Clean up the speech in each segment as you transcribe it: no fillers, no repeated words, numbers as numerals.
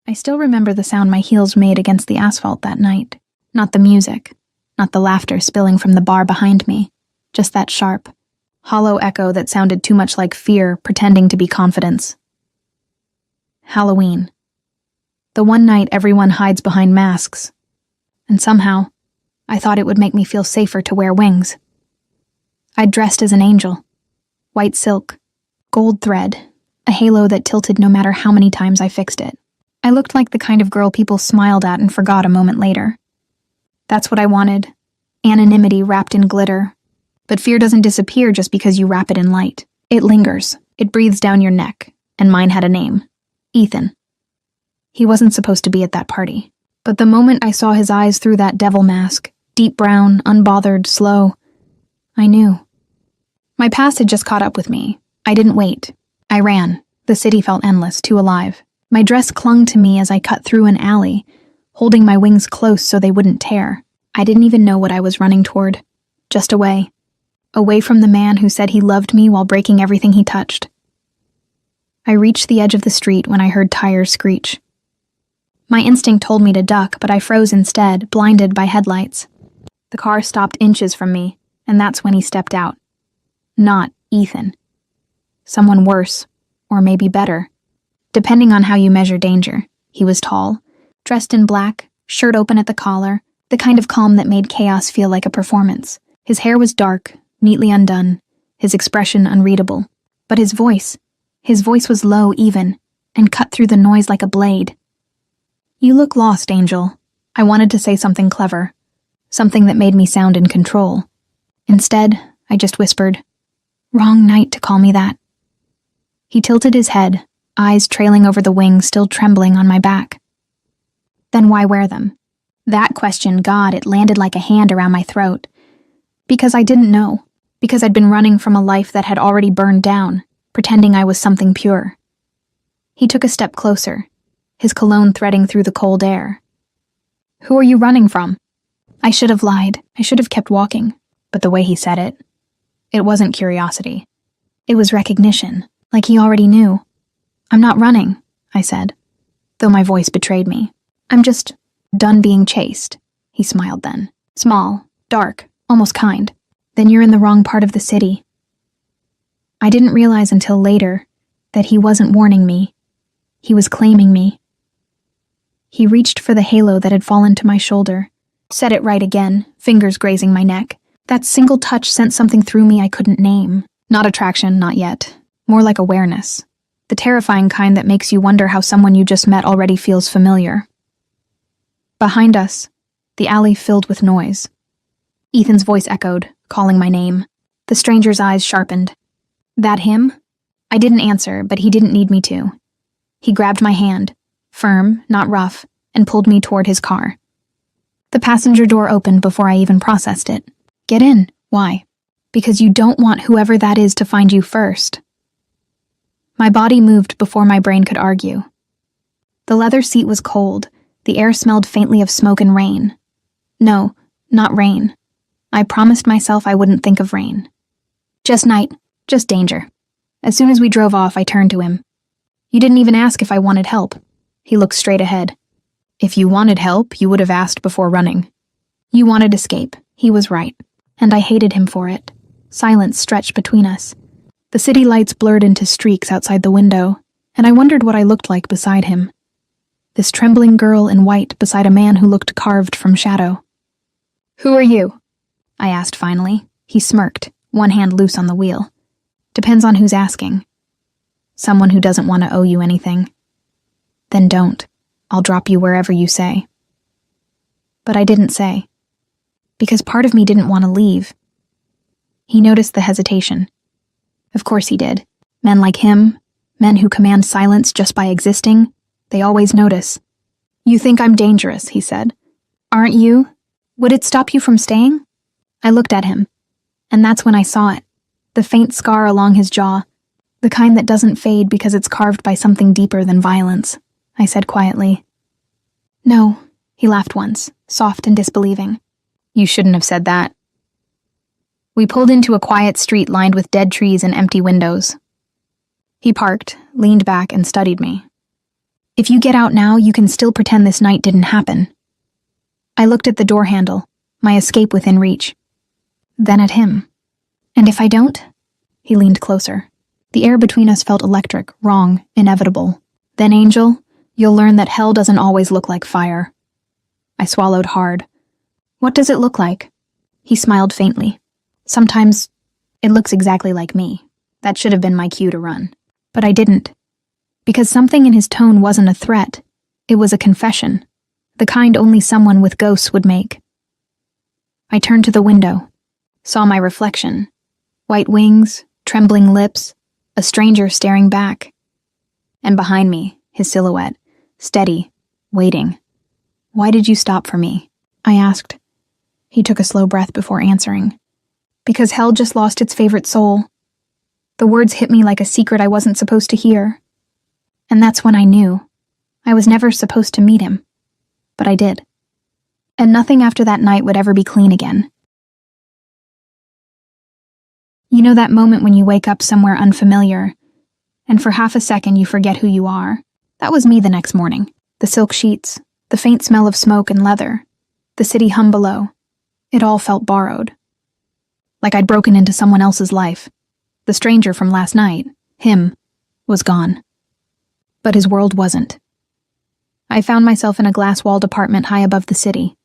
I still remember the sound my heels made against the asphalt that night. Not the music, not the laughter spilling from the bar behind me, just that sharp, hollow echo that sounded too much like fear pretending to be confidence. Halloween. The one night everyone hides behind masks. And somehow, I thought it would make me feel safer to wear wings. I'd dressed as an angel. White silk, gold thread, a halo that tilted no matter how many times I fixed it. I looked like the kind of girl people smiled at and forgot a moment later. That's what I wanted. Anonymity wrapped in glitter. But fear doesn't disappear just because you wrap it in light. It lingers. It breathes down your neck. And mine had a name. Ethan. He wasn't supposed to be at that party. But the moment I saw his eyes through that devil mask, deep brown, unbothered, slow, I knew. My past had just caught up with me. I didn't wait. I ran. The city felt endless, too alive. My dress clung to me as I cut through an alley, holding my wings close so they wouldn't tear. I didn't even know what I was running toward. Just away. Away from the man who said he loved me while breaking everything he touched. I reached the edge of the street when I heard tires screech. My instinct told me to duck, but I froze instead, blinded by headlights. The car stopped inches from me, and that's when he stepped out. Not Ethan. Someone worse, or maybe better. Depending on how you measure danger. He was tall, dressed in black, shirt open at the collar, the kind of calm that made chaos feel like a performance. His hair was dark, neatly undone, his expression unreadable. But his voice was low even, and cut through the noise like a blade. "You look lost, Angel." I wanted to say something clever, something that made me sound in control. Instead, I just whispered, "Wrong night to call me that." He tilted his head, eyes trailing over the wings still trembling on my back. Then why wear them? That question, God, it landed like a hand around my throat. Because I didn't know. Because I'd been running from a life that had already burned down, pretending I was something pure. He took a step closer, his cologne threading through the cold air. "Who are you running from?" I should have lied. I should have kept walking. But the way he said it wasn't curiosity. It was recognition, like he already knew. "I'm not running," I said, though my voice betrayed me. "I'm just done being chased." He smiled then. Small, dark, almost kind. "Then you're in the wrong part of the city." I didn't realize until later that he wasn't warning me. He was claiming me. He reached for the halo that had fallen to my shoulder, set it right again, fingers grazing my neck. That single touch sent something through me I couldn't name. Not attraction, not yet. More like awareness. The terrifying kind that makes you wonder how someone you just met already feels familiar. Behind us, the alley filled with noise. Ethan's voice echoed, calling my name. The stranger's eyes sharpened. "That him?" I didn't answer, but he didn't need me to. He grabbed my hand, firm, not rough, and pulled me toward his car. The passenger door opened before I even processed it. "Get in." "Why?" "Because you don't want whoever that is to find you first." My body moved before my brain could argue. The leather seat was cold. The air smelled faintly of smoke and rain. No, not rain. I promised myself I wouldn't think of rain. Just night, just danger. As soon as we drove off, I turned to him. "You didn't even ask if I wanted help." He looked straight ahead. "If you wanted help, you would have asked before running." You wanted escape. He was right. And I hated him for it. Silence stretched between us. The city lights blurred into streaks outside the window, and I wondered what I looked like beside him. This trembling girl in white beside a man who looked carved from shadow. "Who are you?" I asked finally. He smirked, one hand loose on the wheel. "Depends on who's asking." "Someone who doesn't want to owe you anything." "Then don't. I'll drop you wherever you say." But I didn't say. Because part of me didn't want to leave. He noticed the hesitation. Of course he did. Men like him, men who command silence just by existing, they always notice. "You think I'm dangerous," he said. "Aren't you? Would it stop you from staying?" I looked at him, and that's when I saw it. The faint scar along his jaw, the kind that doesn't fade because it's carved by something deeper than violence. I said quietly. "No," he laughed once, soft and disbelieving. "You shouldn't have said that." We pulled into a quiet street lined with dead trees and empty windows. He parked, leaned back, and studied me. If you get out now, you can still pretend this night didn't happen. I looked at the door handle, my escape within reach. Then at him. And if I don't? He leaned closer. The air between us felt electric, wrong, inevitable. Then, Angel, you'll learn that hell doesn't always look like fire. I swallowed hard. What does it look like? He smiled faintly. Sometimes it looks exactly like me. That should have been my cue to run. But I didn't. Because something in his tone wasn't a threat. It was a confession. The kind only someone with ghosts would make. I turned to the window, saw my reflection. White wings, trembling lips, a stranger staring back. And behind me, his silhouette, steady, waiting. Why did you stop for me? I asked. He took a slow breath before answering. Because hell just lost its favorite soul. The words hit me like a secret I wasn't supposed to hear. And that's when I knew. I was never supposed to meet him. But I did. And nothing after that night would ever be clean again. You know that moment when you wake up somewhere unfamiliar, and for half a second you forget who you are? That was me the next morning. The silk sheets, the faint smell of smoke and leather, the city hum below. It all felt borrowed. Like I'd broken into someone else's life. The stranger from last night, him, was gone. But his world wasn't. I found myself in a glass-walled apartment high above the city.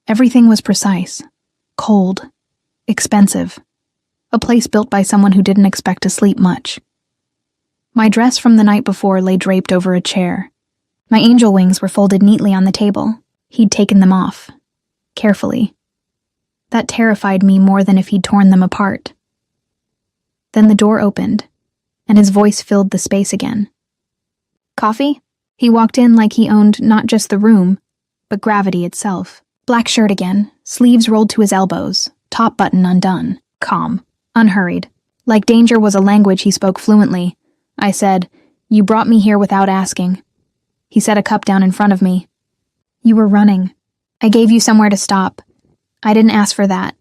Everything was precise, cold, expensive. A place built by someone who didn't expect to sleep much. My dress from the night before lay draped over a chair. My angel wings were folded neatly on the table. He'd taken them off, carefully. That terrified me more than if he'd torn them apart. Then the door opened, and his voice filled the space again. Coffee? He walked in like he owned not just the room, but gravity itself. Black shirt again, sleeves rolled to his elbows, top button undone, calm, unhurried. Like danger was a language he spoke fluently. I said, "You brought me here without asking." He set a cup down in front of me. "You were running. I gave you somewhere to stop. I didn't ask for that."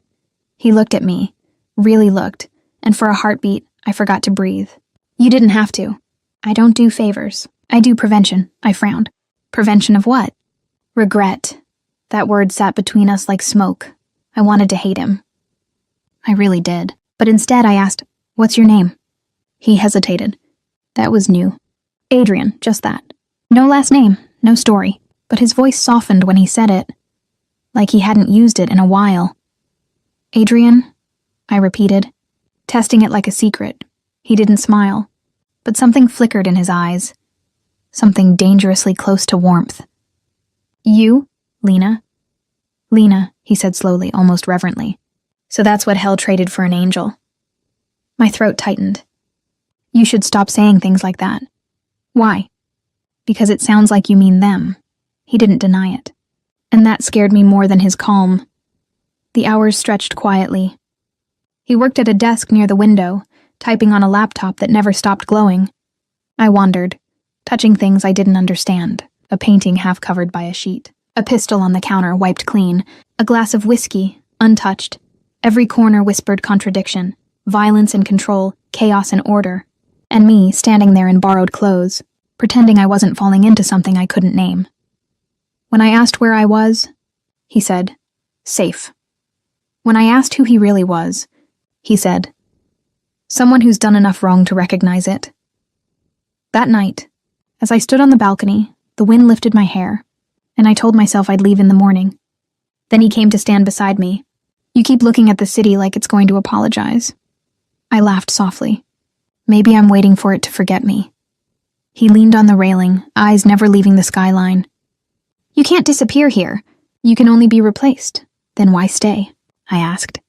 He looked at me, really looked, and for a heartbeat, I forgot to breathe. "You didn't have to. I don't do favors. I do prevention," I frowned. "Prevention of what?" Regret. That word sat between us like smoke. I wanted to hate him. I really did. But instead I asked, "What's your name?" He hesitated. That was new. "Adrian, just that. No last name, no story." But his voice softened when he said it, like he hadn't used it in a while. "Adrian," I repeated, testing it like a secret. He didn't smile, but something flickered in his eyes. Something dangerously close to warmth. "You, Lena?" "Lena," he said slowly, almost reverently. "So that's what hell traded for an angel." My throat tightened. "You should stop saying things like that." "Why?" "Because it sounds like you mean them." He didn't deny it. And that scared me more than his calm. The hours stretched quietly. He worked at a desk near the window, typing on a laptop that never stopped glowing. I wandered, touching things I didn't understand. A painting half covered by a sheet. A pistol on the counter wiped clean. A glass of whiskey, untouched. Every corner whispered contradiction. Violence and control, chaos and order. And me standing there in borrowed clothes, pretending I wasn't falling into something I couldn't name. When I asked where I was, he said, "Safe." When I asked who he really was, he said, "Someone who's done enough wrong to recognize it." That night, as I stood on the balcony, the wind lifted my hair, and I told myself I'd leave in the morning. Then he came to stand beside me. "You keep looking at the city like it's going to apologize." I laughed softly. Maybe I'm waiting for it to forget me. He leaned on the railing, eyes never leaving the skyline. "You can't disappear here. You can only be replaced. Then why stay?" I asked.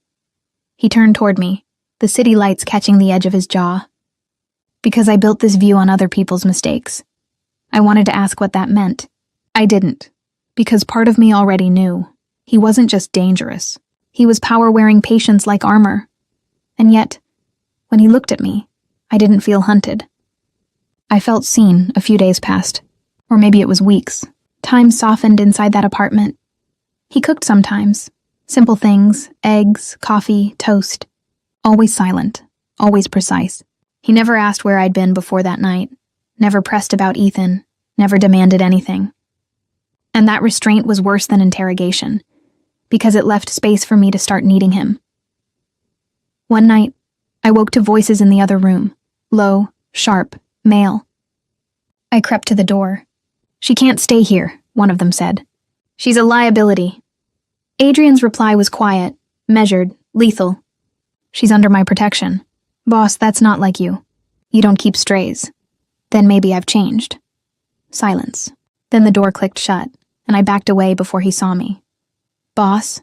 He turned toward me, the city lights catching the edge of his jaw. "Because I built this view on other people's mistakes." I wanted to ask what that meant. I didn't, because part of me already knew. He wasn't just dangerous. He was power-wearing patience like armor. And yet, when he looked at me, I didn't feel hunted. I felt seen. A few days passed. Or maybe it was weeks. Time softened inside that apartment. He cooked sometimes. Simple things, eggs, coffee, toast. Always silent, always precise. He never asked where I'd been before that night. Never pressed about Ethan. never demanded anything. And that restraint was worse than interrogation, because it left space for me to start needing him. One night, I woke to voices in the other room, low, sharp, male. I crept to the door. "She can't stay here," one of them said. "She's a liability." Adrian's reply was quiet, measured, lethal. "She's under my protection. Boss, that's not like you. You don't keep strays." Then maybe I've changed. Silence. Then the door clicked shut, and I backed away before he saw me. "Boss?"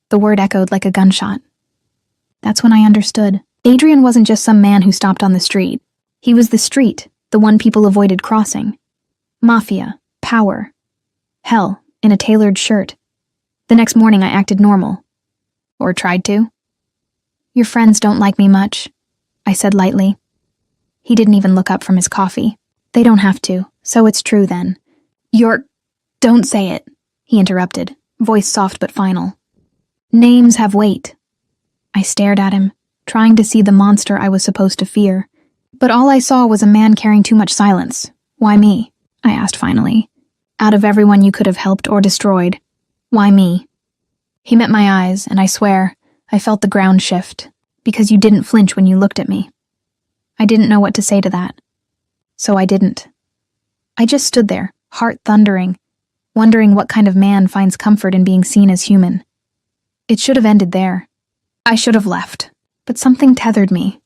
The word echoed like a gunshot. That's when I understood. Adrian wasn't just some man who stopped on the street. He was the street, the one people avoided crossing. Mafia, power, hell, in a tailored shirt. The next morning I acted normal. Or tried to. "Your friends don't like me much," I said lightly. He didn't even look up from his coffee. "They don't have to, so it's true then." "Don't say it," he interrupted, voice soft but final. "Names have weight." I stared at him, trying to see the monster I was supposed to fear. But all I saw was a man carrying too much silence. "Why me?" I asked finally. "Out of everyone you could have helped or destroyed, why me?" He met my eyes, and I swear, I felt the ground shift, because you didn't flinch when you looked at me. I didn't know what to say to that. So I didn't. I just stood there, heart thundering, wondering what kind of man finds comfort in being seen as human. It should have ended there. I should have left, but something tethered me.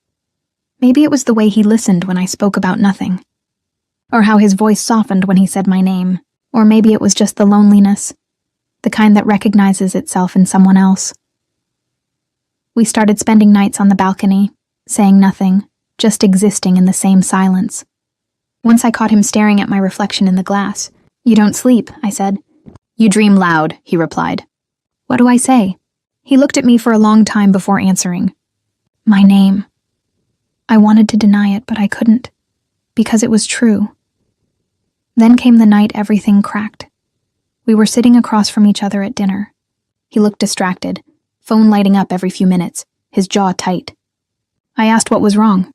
Maybe it was the way he listened when I spoke about nothing, or how his voice softened when he said my name, or maybe it was just the loneliness, the kind that recognizes itself in someone else. We started spending nights on the balcony, saying nothing, just existing in the same silence. Once I caught him staring at my reflection in the glass. "You don't sleep," I said. "You dream loud," he replied. "What do I say?" He looked at me for a long time before answering. "My name." I wanted to deny it, but I couldn't, because it was true. Then came the night everything cracked. We were sitting across from each other at dinner. He looked distracted, phone lighting up every few minutes, his jaw tight. I asked what was wrong.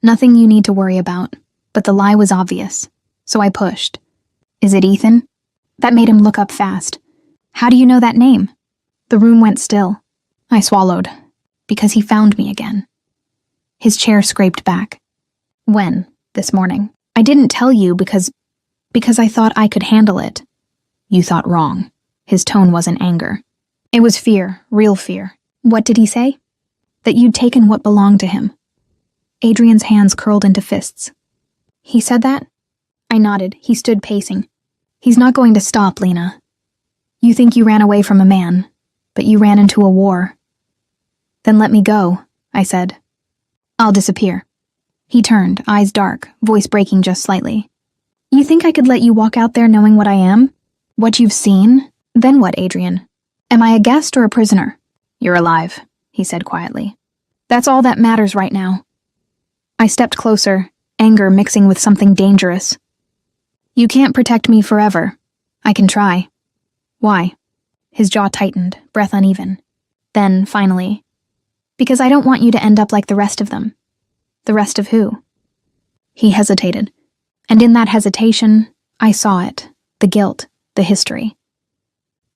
"Nothing you need to worry about," but the lie was obvious, so I pushed. "Is it Ethan?" That made him look up fast. "How do you know that name?" The room went still. I swallowed, because he found me again. His chair scraped back. "When? This morning?" "I didn't tell you because I thought I could handle it." "You thought wrong." His tone wasn't anger. It was fear, real fear. "What did he say?" "That you'd taken what belonged to him." Adrian's hands curled into fists. "He said that?" I nodded. He stood pacing. "He's not going to stop, Lena. You think you ran away from a man, but you ran into a war." "Then let me go," I said. "I'll disappear." He turned, eyes dark, voice breaking just slightly. "You think I could let you walk out there knowing what I am? What you've seen? Then what, Adrian? Am I a guest or a prisoner?" "You're alive," he said quietly. "That's all that matters right now." I stepped closer, anger mixing with something dangerous. "You can't protect me forever. I can try." "Why?" His jaw tightened, breath uneven. Then, finally, "Because I don't want you to end up like the rest of them." "The rest of who?" He hesitated, and in that hesitation, I saw it, the guilt, the history.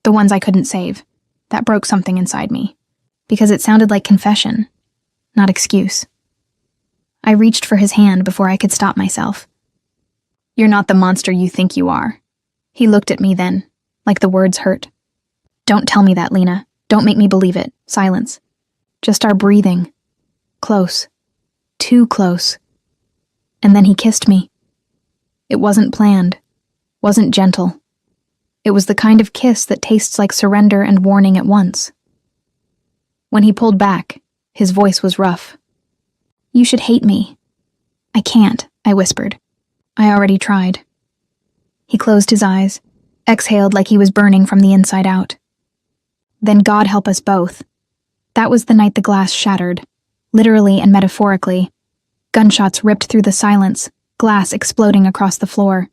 The ones I couldn't save. That broke something inside me, because it sounded like confession, not excuse. I reached for his hand before I could stop myself. "You're not the monster you think you are." He looked at me then, like the words hurt. "Don't tell me that, Lena. Don't make me believe it." Silence. Just our breathing. Close. Too close. And then he kissed me. It wasn't planned. Wasn't gentle. It was the kind of kiss that tastes like surrender and warning at once. When he pulled back, his voice was rough. "You should hate me." "I can't," I whispered. "I already tried." He closed his eyes, exhaled like he was burning from the inside out. "Then God help us both." That was the night the glass shattered, literally and metaphorically. Gunshots ripped through the silence, glass exploding across the floor.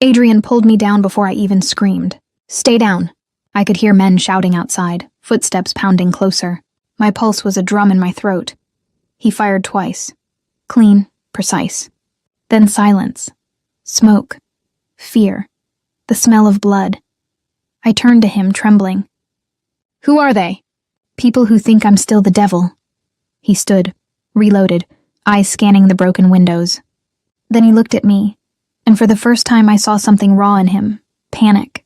Adrian pulled me down before I even screamed. "Stay down." I could hear men shouting outside, footsteps pounding closer. My pulse was a drum in my throat. He fired twice. Clean, precise. Then silence. Smoke. fear, the smell of blood. I turned to him, trembling. "Who are they?" "People who think I'm still the devil." He stood, reloaded, eyes scanning the broken windows. Then he looked at me, and for the first time I saw something raw in him, panic.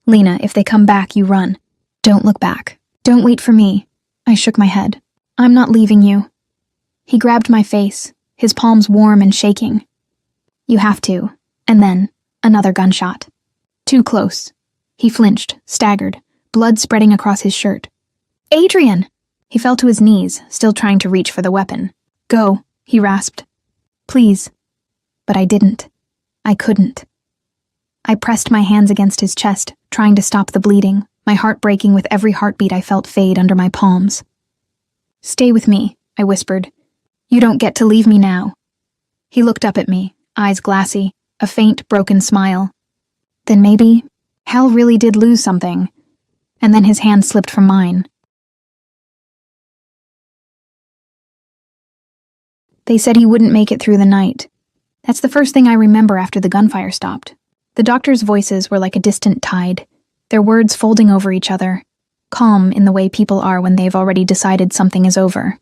"Lena, if they come back, you run. Don't look back. Don't wait for me." I shook my head. "I'm not leaving you." He grabbed my face, his palms warm and shaking. "You have to." And then, another gunshot. Too close. He flinched, staggered, blood spreading across his shirt. "Adrian!" He fell to his knees, still trying to reach for the weapon. "Go," he rasped. "Please." But I didn't. I couldn't. I pressed my hands against his chest, trying to stop the bleeding, my heart breaking with every heartbeat I felt fade under my palms. "Stay with me," I whispered. "You don't get to leave me now." He looked up at me, eyes glassy, a faint, broken smile. Then maybe Hal really did lose something. And then his hand slipped from mine. They said he wouldn't make it through the night. That's the first thing I remember after the gunfire stopped. The doctors' voices were like a distant tide, their words folding over each other, calm in the way people are when they've already decided something is over.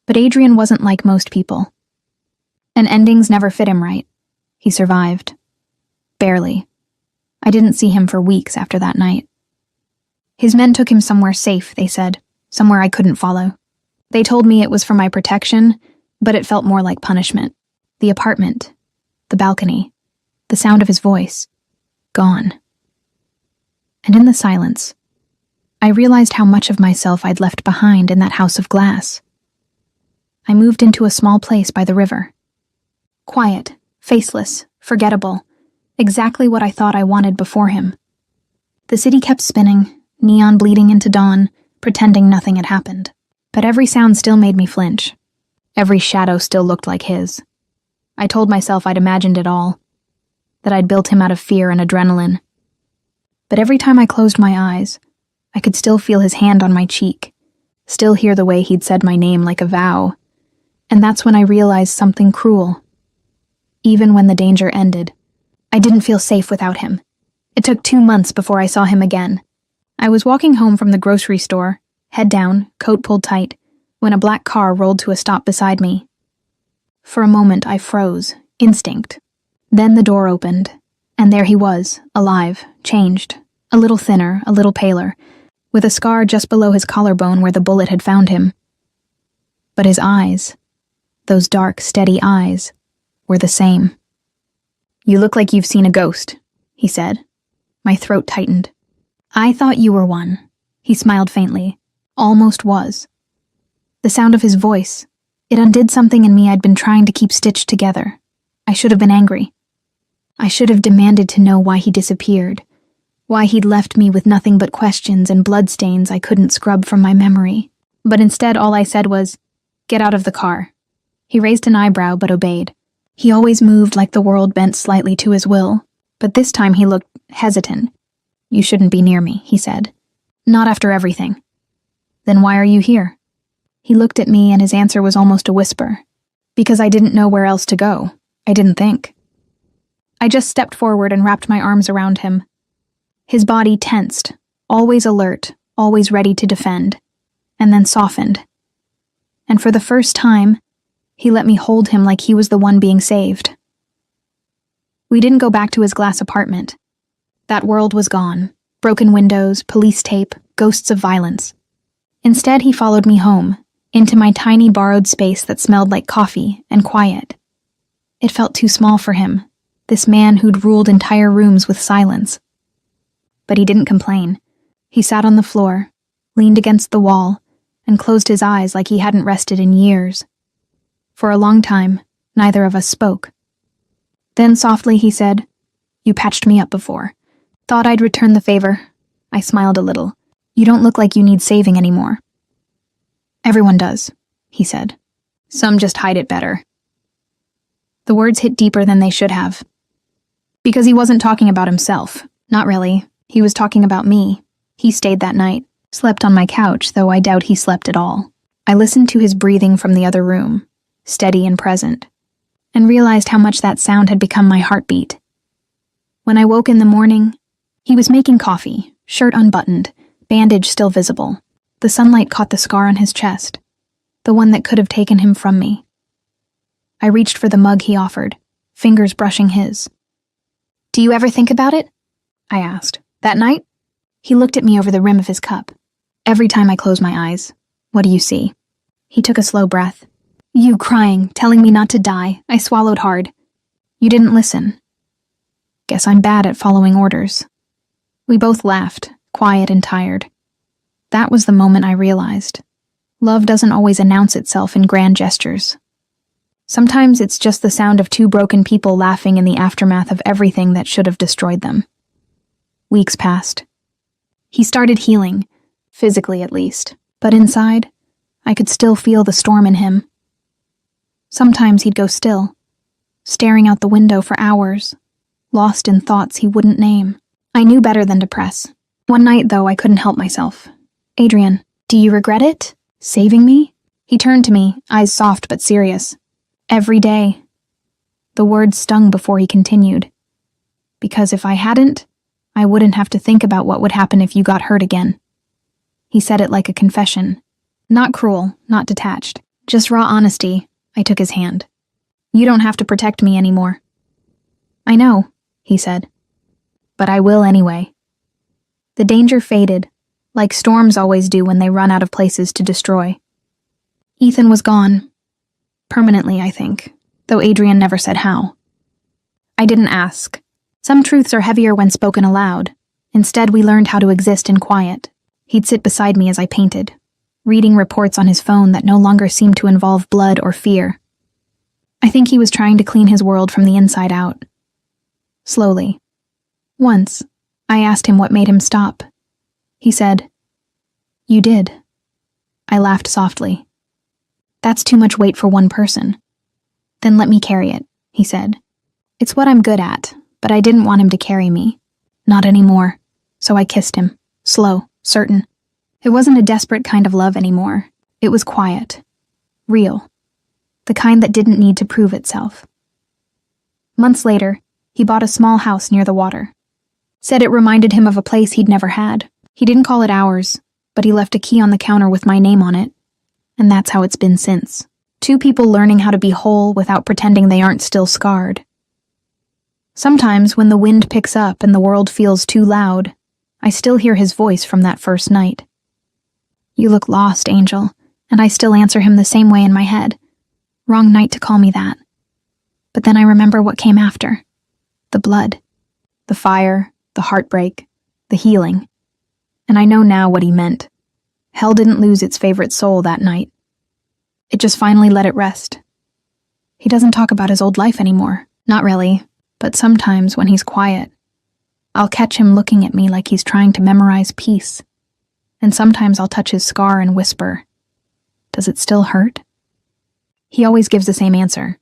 But Adrian wasn't like most people. And endings never fit him right. He survived. Barely. I didn't see him for weeks after that night. His men took him somewhere safe, they said, somewhere I couldn't follow. They told me it was for my protection, but it felt more like punishment. The apartment, the balcony, the sound of his voice, gone. And in the silence, I realized how much of myself I'd left behind in that house of glass. I moved into a small place by the river. Quiet, faceless, forgettable, exactly what I thought I wanted before him. The city kept spinning, neon bleeding into dawn, pretending nothing had happened. But every sound still made me flinch. Every shadow still looked like his. I told myself I'd imagined it all, that I'd built him out of fear and adrenaline. But every time I closed my eyes, I could still feel his hand on my cheek, still hear the way he'd said my name like a vow. And that's when I realized something cruel. Even when the danger ended, I didn't feel safe without him. It took 2 months before I saw him again. I was walking home from the grocery store, head down, coat pulled tight, when a black car rolled to a stop beside me. For a moment I froze, instinct. Then the door opened, and there he was, alive, changed, a little thinner, a little paler, with a scar just below his collarbone where the bullet had found him. But his eyes, those dark, steady eyes, were the same. "You look like you've seen a ghost," he said. My throat tightened. "I thought you were one," he smiled faintly. Almost was. The sound of his voice, it undid something in me I'd been trying to keep stitched together. I should have been angry. I should have demanded to know why he disappeared, why he'd left me with nothing but questions and bloodstains I couldn't scrub from my memory. But instead all I said was, "Get out of the car." He raised an eyebrow but obeyed. He always moved like the world bent slightly to his will, but this time he looked hesitant. "You shouldn't be near me," he said. "Not after everything." "Then why are you here?" He looked at me and his answer was almost a whisper. "Because I didn't know where else to go. I didn't think." I just stepped forward and wrapped my arms around him. His body tensed, always alert, always ready to defend, and then softened. And for the first time, he let me hold him like he was the one being saved. We didn't go back to his glass apartment. That world was gone. Broken windows, police tape, ghosts of violence. Instead, he followed me home, into my tiny borrowed space that smelled like coffee and quiet. It felt too small for him, this man who'd ruled entire rooms with silence. But he didn't complain. He sat on the floor, leaned against the wall, and closed his eyes like he hadn't rested in years. For a long time, neither of us spoke. Then softly he said, "You patched me up before. Thought I'd return the favor." I smiled a little. "You don't look like you need saving anymore." "Everyone does," he said. "Some just hide it better." The words hit deeper than they should have. Because he wasn't talking about himself. Not really. He was talking about me. He stayed that night, slept on my couch, though I doubt he slept at all. I listened to his breathing from the other room, steady and present, and realized how much that sound had become my heartbeat. When I woke in the morning, he was making coffee, shirt unbuttoned, bandage still visible. The sunlight caught the scar on his chest, the one that could have taken him from me. I reached for the mug he offered, fingers brushing his. "Do you ever think about it?" I asked. "That night?" He looked at me over the rim of his cup. "Every time I close my eyes, what do you see?" He took a slow breath. "You crying, telling me not to die." I swallowed hard. "You didn't listen." "Guess I'm bad at following orders." We both laughed, quiet and tired. That was the moment I realized. Love doesn't always announce itself in grand gestures. Sometimes it's just the sound of two broken people laughing in the aftermath of everything that should have destroyed them. Weeks passed. He started healing, physically at least, but inside, I could still feel the storm in him. Sometimes he'd go still, staring out the window for hours, lost in thoughts he wouldn't name. I knew better than to press. One night, though, I couldn't help myself. "Adrian, do you regret it? Saving me?" He turned to me, eyes soft but serious. "Every day." The words stung before he continued. "Because if I hadn't, I wouldn't have to think about what would happen if you got hurt again." He said it like a confession. Not cruel, not detached, just raw honesty. I took his hand. "You don't have to protect me anymore." "I know," he said. "But I will anyway." The danger faded, like storms always do when they run out of places to destroy. Ethan was gone. Permanently, I think, though Adrian never said how. I didn't ask. Some truths are heavier when spoken aloud. Instead, we learned how to exist in quiet. He'd sit beside me as I painted, reading reports on his phone that no longer seemed to involve blood or fear. I think he was trying to clean his world from the inside out. Slowly. Once, I asked him what made him stop. He said, "You did." I laughed softly. "That's too much weight for one person." "Then let me carry it," he said. "It's what I'm good at, but I didn't want him to carry me. Not anymore." So I kissed him, slow, certain. It wasn't a desperate kind of love anymore. It was quiet, real, the kind that didn't need to prove itself. Months later, he bought a small house near the water. Said it reminded him of a place he'd never had. He didn't call it ours, but he left a key on the counter with my name on it. And that's how it's been since. Two people learning how to be whole without pretending they aren't still scarred. Sometimes when the wind picks up and the world feels too loud, I still hear his voice from that first night. "You look lost, Angel," and I still answer him the same way in my head. Wrong night to call me that. But then I remember what came after. The blood. The fire. The heartbreak. The healing. And I know now what he meant. Hell didn't lose its favorite soul that night. It just finally let it rest. He doesn't talk about his old life anymore. Not really. But sometimes when he's quiet, I'll catch him looking at me like he's trying to memorize peace. And sometimes I'll touch his scar and whisper, "Does it still hurt?" He always gives the same answer.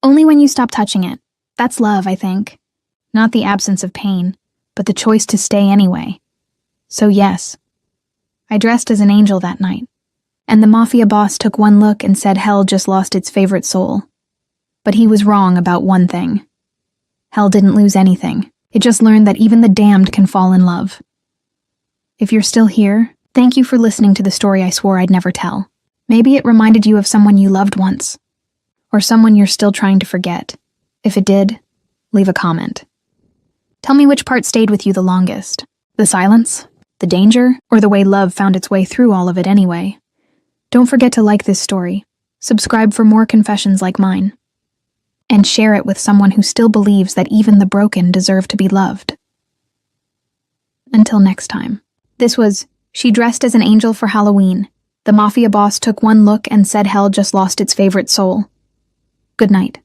"Only when you stop touching it. That's love, I think. Not the absence of pain, but the choice to stay anyway." So yes, I dressed as an angel that night. And the Mafia boss took one look and said hell just lost its favorite soul. But he was wrong about one thing. Hell didn't lose anything. It just learned that even the damned can fall in love. If you're still here, thank you for listening to the story I swore I'd never tell. Maybe it reminded you of someone you loved once, or someone you're still trying to forget. If it did, leave a comment. Tell me which part stayed with you the longest. The silence, the danger, or the way love found its way through all of it anyway. Don't forget to like this story, subscribe for more confessions like mine, and share it with someone who still believes that even the broken deserve to be loved. Until next time. This was She Dressed as an Angel for Halloween. The Mafia boss took one look and said hell just lost its favorite soul. Good night.